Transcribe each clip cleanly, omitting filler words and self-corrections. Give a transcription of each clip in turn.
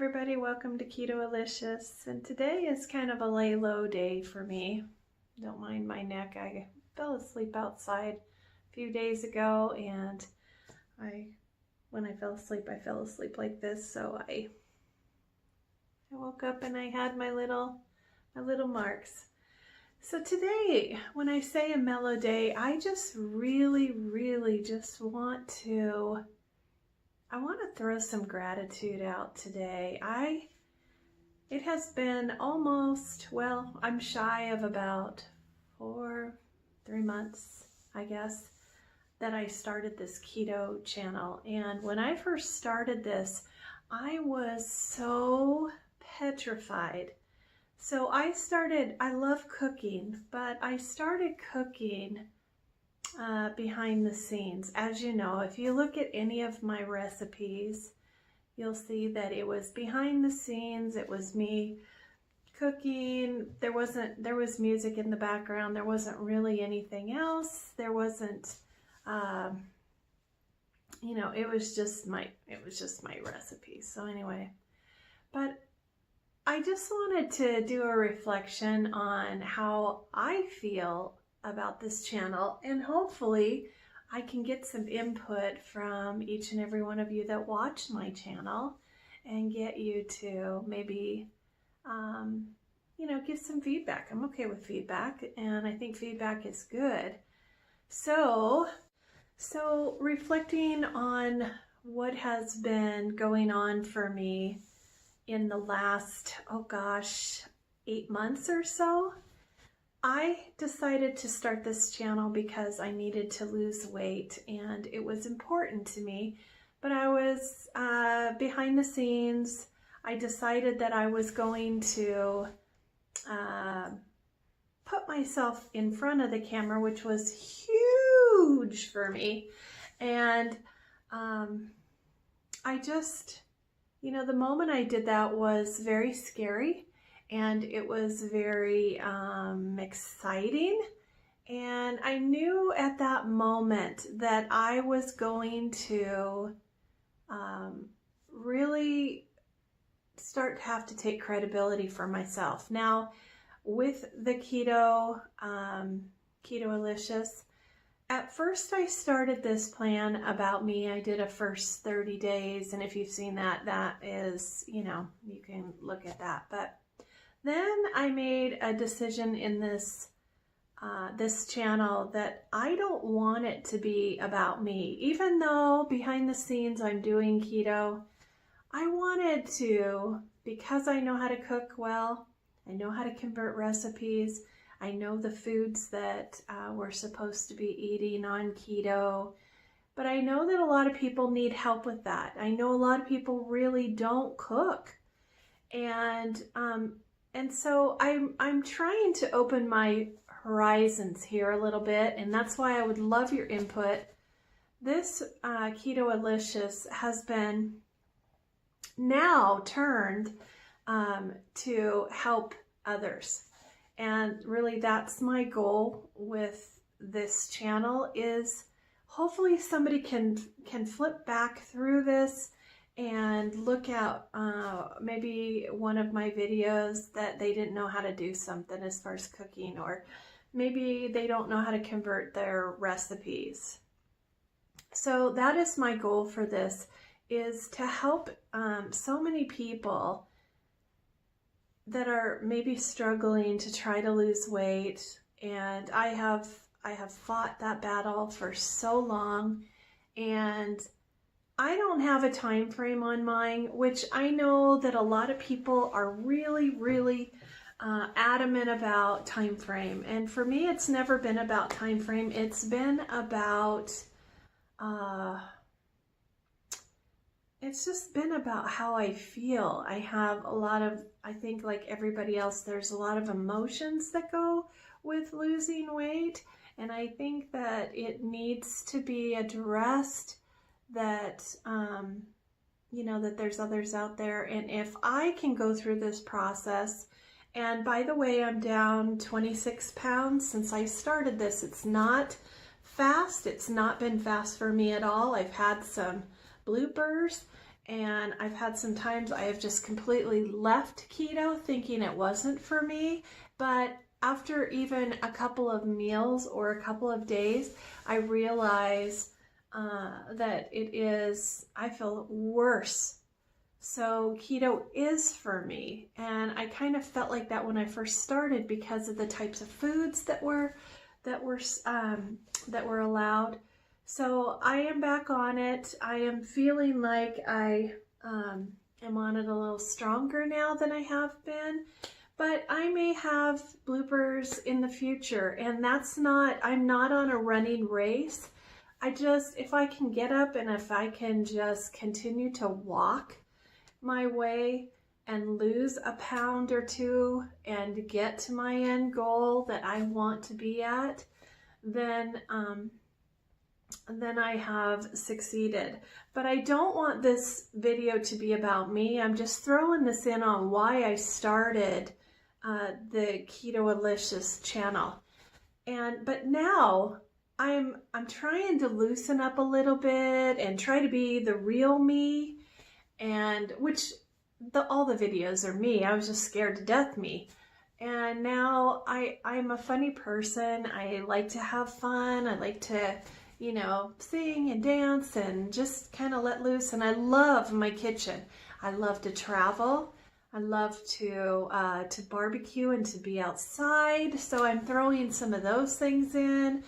everybody, welcome to Keto-alicious, and today is kind of a lay low day for me. Don't mind my neck. I fell asleep outside a few days ago, and when I fell asleep like this, so I woke up and I had my little marks. So today, when I say a mellow day, I just really just want to throw some gratitude out today. It has been almost, well, I'm shy of about 3 months, I guess, that I started this keto channel. And when I first started this, I was so petrified. So I love cooking, but I started cooking behind the scenes. As you know, if you look at any of my recipes, you'll see that it was behind the scenes. It was me cooking. There was music in the background. There wasn't really anything else. There wasn't, it was just my recipe. So anyway, but I just wanted to do a reflection on how I feel about this channel, and hopefully I can get some input from each and every one of you that watch my channel and get you to maybe give some feedback. I'm okay with feedback, and I think feedback is good. So reflecting on what has been going on for me in the last 8 months or so, I decided to start this channel because I needed to lose weight, and it was important to me. But I was behind the scenes. I decided that I was going to put myself in front of the camera, which was huge for me. And I just, the moment I did that was very scary. And it was very exciting. And I knew at that moment that I was going to really start to have to take credibility for myself. Now, with the Keto-alicious, at first I started this plan about me. I did a first 30 days, and if you've seen that, that is, you can look at that. But then I made a decision in this channel that I don't want it to be about me. Even though behind the scenes I'm doing keto, I wanted to, because I know how to cook well, I know how to convert recipes, I know the foods that we're supposed to be eating on keto, but I know that a lot of people need help with that. I know a lot of people really don't cook. And so I'm trying to open my horizons here a little bit, and that's why I would love your input. This Keto-alicious has been now turned to help others. And really that's my goal with this channel, is hopefully somebody can flip back through this and look at maybe one of my videos that they didn't know how to do something as far as cooking, or maybe they don't know how to convert their recipes. So that is my goal for this, is to help so many people that are maybe struggling to try to lose weight. And I have fought that battle for so long, and I don't have a time frame on mine, which I know that a lot of people are really adamant about time frame. And for me, it's never been about time frame. It's been about, it's just been about how I feel. I have a lot of, I think like everybody else, there's a lot of emotions that go with losing weight. And I think that it needs to be addressed, that that there's others out there. And if I can go through this process, and by the way, I'm down 26 pounds since I started this. It's not fast. It's not been fast for me at all. I've had some bloopers, And I've had some times I have just completely left keto thinking it wasn't for me. But after even a couple of meals or a couple of days, I realize that it is, I feel worse. So keto is for me. And I kind of felt like that when I first started because of the types of foods that were allowed. So I am back on it. I am feeling like I am on it a little stronger now than I have been, but I may have bloopers in the future, and I'm not on a running race. If I can get up and if I can just continue to walk my way and lose a pound or two and get to my end goal that I want to be at, then I have succeeded. But I don't want this video to be about me. I'm just throwing this in on why I started the Keto-alicious channel. But now I'm trying to loosen up a little bit and try to be the real me, and all the videos are me. I was just scared to death me. And now I'm a funny person. I like to have fun. I like to, sing and dance and just kind of let loose. And I love my kitchen. I love to travel. I love to barbecue and to be outside. So I'm throwing some of those things in.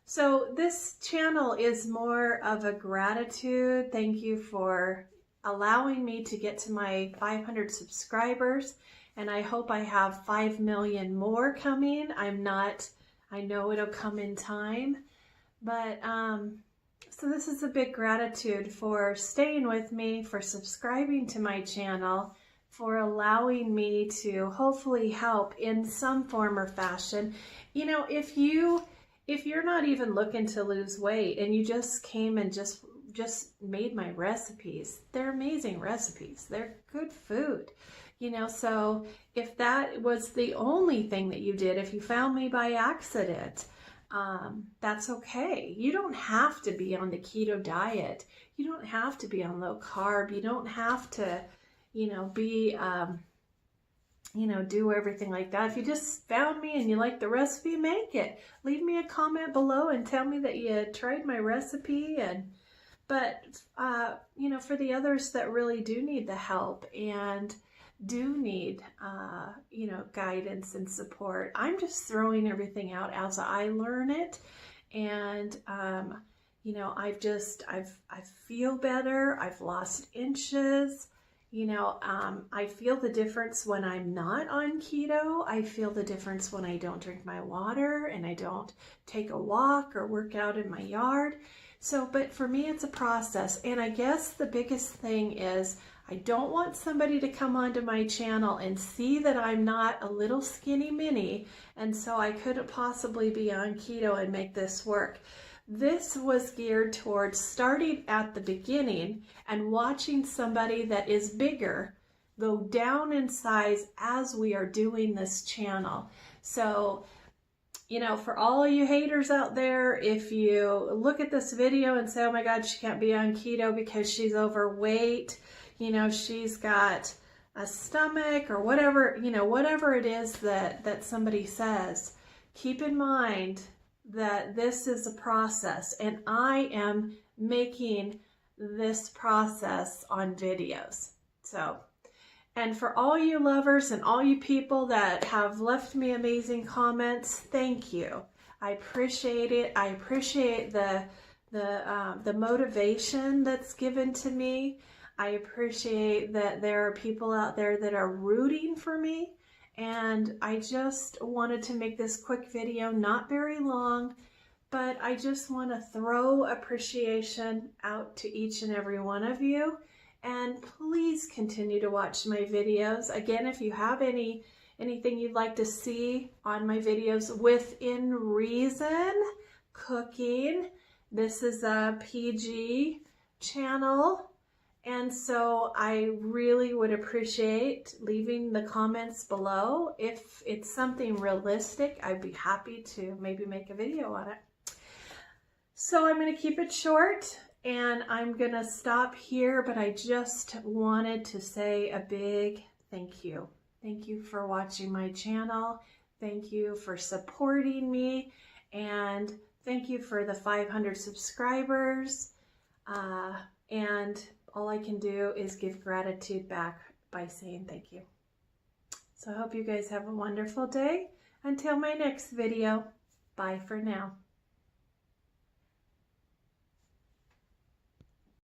So this channel is more of a gratitude. Thank you for allowing me to get to my 500 subscribers. And I hope I have 5 million more coming. I know it'll come in time. But, so this is a big gratitude for staying with me, for subscribing to my channel, for allowing me to hopefully help in some form or fashion. If you're not even looking to lose weight and you just came and just made my recipes, they're amazing recipes. They're good food. So if that was the only thing that you did, if you found me by accident, that's okay. You don't have to be on the keto diet. You don't have to be on low carb. You don't have to, be, do everything like that. If you just found me and you like the recipe, make it. Leave me a comment below and tell me that you tried my recipe. But for the others that really do need the help and do need, guidance and support, I'm just throwing everything out as I learn it. And, I feel better. I've lost inches. I feel the difference when I'm not on keto. I feel the difference when I don't drink my water and I don't take a walk or work out in my yard. But for me, it's a process. And I guess the biggest thing is I don't want somebody to come onto my channel and see that I'm not a little skinny mini, and so I couldn't possibly be on keto and make this work. This was geared towards starting at the beginning and watching somebody that is bigger go down in size as we are doing this channel. So, for all you haters out there, if you look at this video and say, oh my God, she can't be on keto because she's overweight, she's got a stomach or whatever, whatever it is that somebody says, keep in mind that this is a process, and I am making this process on videos. So, and for all you lovers and all you people that have left me amazing comments, thank you. I appreciate it. I appreciate the motivation that's given to me. I appreciate that there are people out there that are rooting for me. And I just wanted to make this quick video, not very long, but I just want to throw appreciation out to each and every one of you. And please continue to watch my videos. Again, if you have anything you'd like to see on my videos within reason, cooking, this is a PG channel. And so I really would appreciate leaving the comments below. If it's something realistic, I'd be happy to maybe make a video on it. So I'm going to keep it short, And I'm gonna stop here, but I just wanted to say a big thank you. Thank you for watching my channel. Thank you for supporting me. And thank you for the 500 subscribers. And all I can do is give gratitude back by saying thank you. So I hope you guys have a wonderful day. Until my next video, bye for now.